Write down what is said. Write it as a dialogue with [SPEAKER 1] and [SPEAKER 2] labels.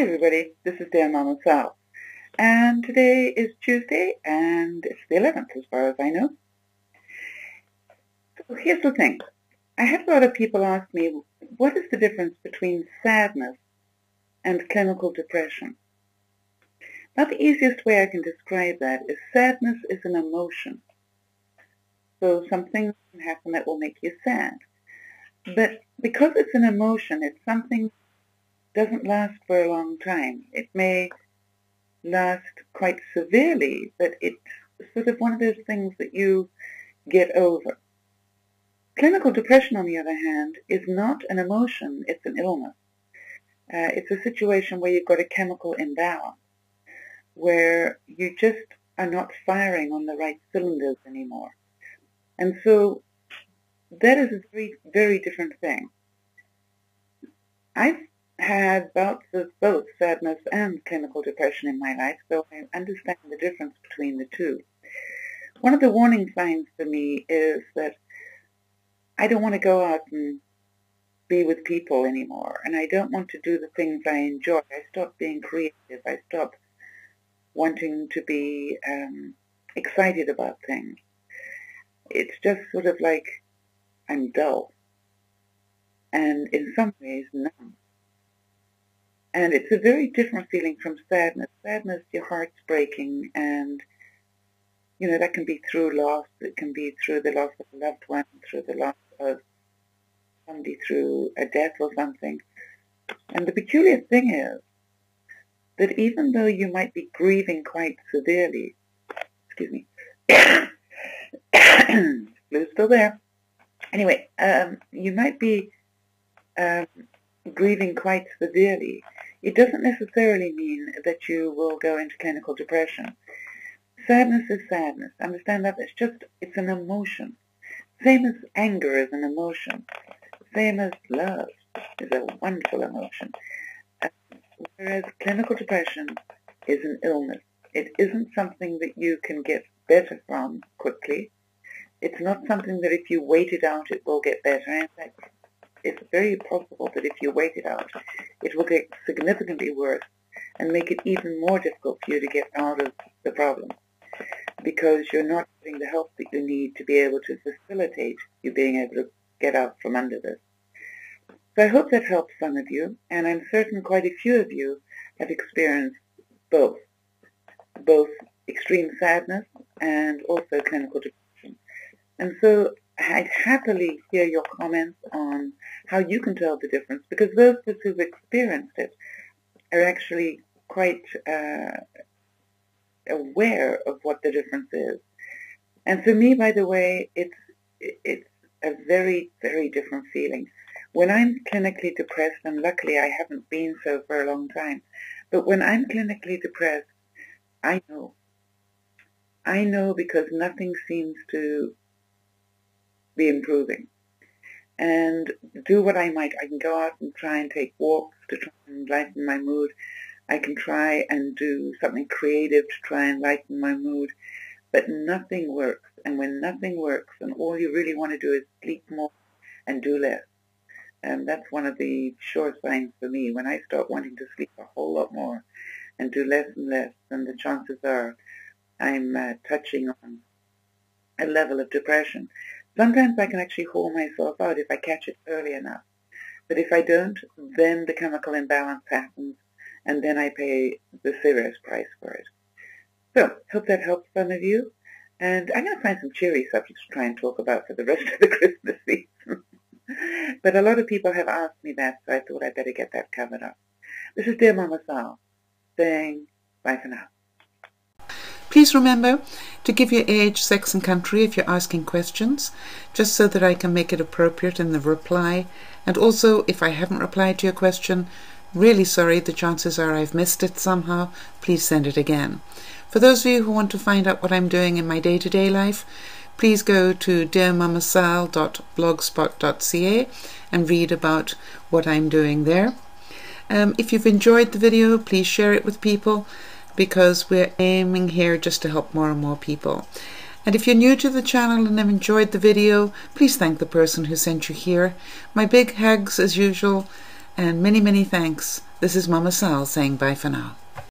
[SPEAKER 1] everybody, this is DearMamaSal, and today is Tuesday, and it's the 11th as far as I know. So here's the thing. I had a lot of people ask me, what is the difference between sadness and clinical depression? Now, the easiest way I can describe that is sadness is an emotion. So something can happen that will make you sad. But because it's an emotion, it's something that doesn't last for a long time. It may last quite severely, but it's sort of one of those things that you get over. Clinical depression, on the other hand, is not an emotion, it's an illness. It's a situation where you've got a chemical imbalance, where you just are not firing on the right cylinders anymore. And so that is a very, very different thing. I've had bouts of both sadness and clinical depression in my life, so I understand the difference between the two. One of the warning signs for me is that I don't want to go out and be with people anymore, and I don't want to do the things I enjoy. I stop being creative. I stop wanting to be excited about things. It's just sort of like I'm dull, and in some ways numb. And it's a very different feeling from sadness. Sadness, your heart's breaking, and you know, that can be through loss. It can be through the loss of a loved one, through the loss of somebody, through a death or something. And the peculiar thing is that even though you might be grieving quite severely, excuse me, flu's still there. Anyway, you might be grieving quite severely. It doesn't necessarily mean that you will go into clinical depression. Sadness is sadness. Understand that? It's an emotion. Same as anger is an emotion. Same as love is a wonderful emotion. Whereas clinical depression is an illness. It isn't something that you can get better from quickly. It's not something that if you wait it out, it will get better. In fact, it's very possible that if you wait it out, it will get significantly worse and make it even more difficult for you to get out of the problem, because you're not getting the help that you need to be able to facilitate you being able to get out from under this. So I hope that helps some of you, and I'm certain quite a few of you have experienced both extreme sadness and also clinical depression. And so I'd happily hear your comments on how you can tell the difference, because those of us who've experienced it are actually quite aware of what the difference is. And for me, by the way, it's a very, very different feeling. When I'm clinically depressed, and luckily I haven't been so for a long time, but when I'm clinically depressed, I know because nothing seems to be improving. And do what I might. I can go out and try and take walks to try and lighten my mood. I can try and do something creative to try and lighten my mood. But nothing works. And when nothing works, and all you really want to do is sleep more and do less. And that's one of the sure signs for me. When I start wanting to sleep a whole lot more and do less and less, then the chances are I'm touching on a level of depression. Sometimes I can actually haul myself out if I catch it early enough. But if I don't, then the chemical imbalance happens, and then I pay the serious price for it. So, hope that helps some of you. And I'm going to find some cheery subjects to try and talk about for the rest of the Christmas season. But a lot of people have asked me that, so I thought I'd better get that covered up. This is DearMamaSal saying bye for now.
[SPEAKER 2] Please remember to give your age, sex and country if you're asking questions, just so that I can make it appropriate in the reply. And also, if I haven't replied to your question, really sorry, the chances are I've missed it somehow. Please send it again. For those of you who want to find out what I'm doing in my day-to-day life, please go to dearmamasal.blogspot.ca and read about what I'm doing there. If you've enjoyed the video, please share it with people, because we're aiming here just to help more and more people. And if you're new to the channel and have enjoyed the video, please thank the person who sent you here. My big hugs as usual, And many, many thanks. This is Mama Sal saying bye for now.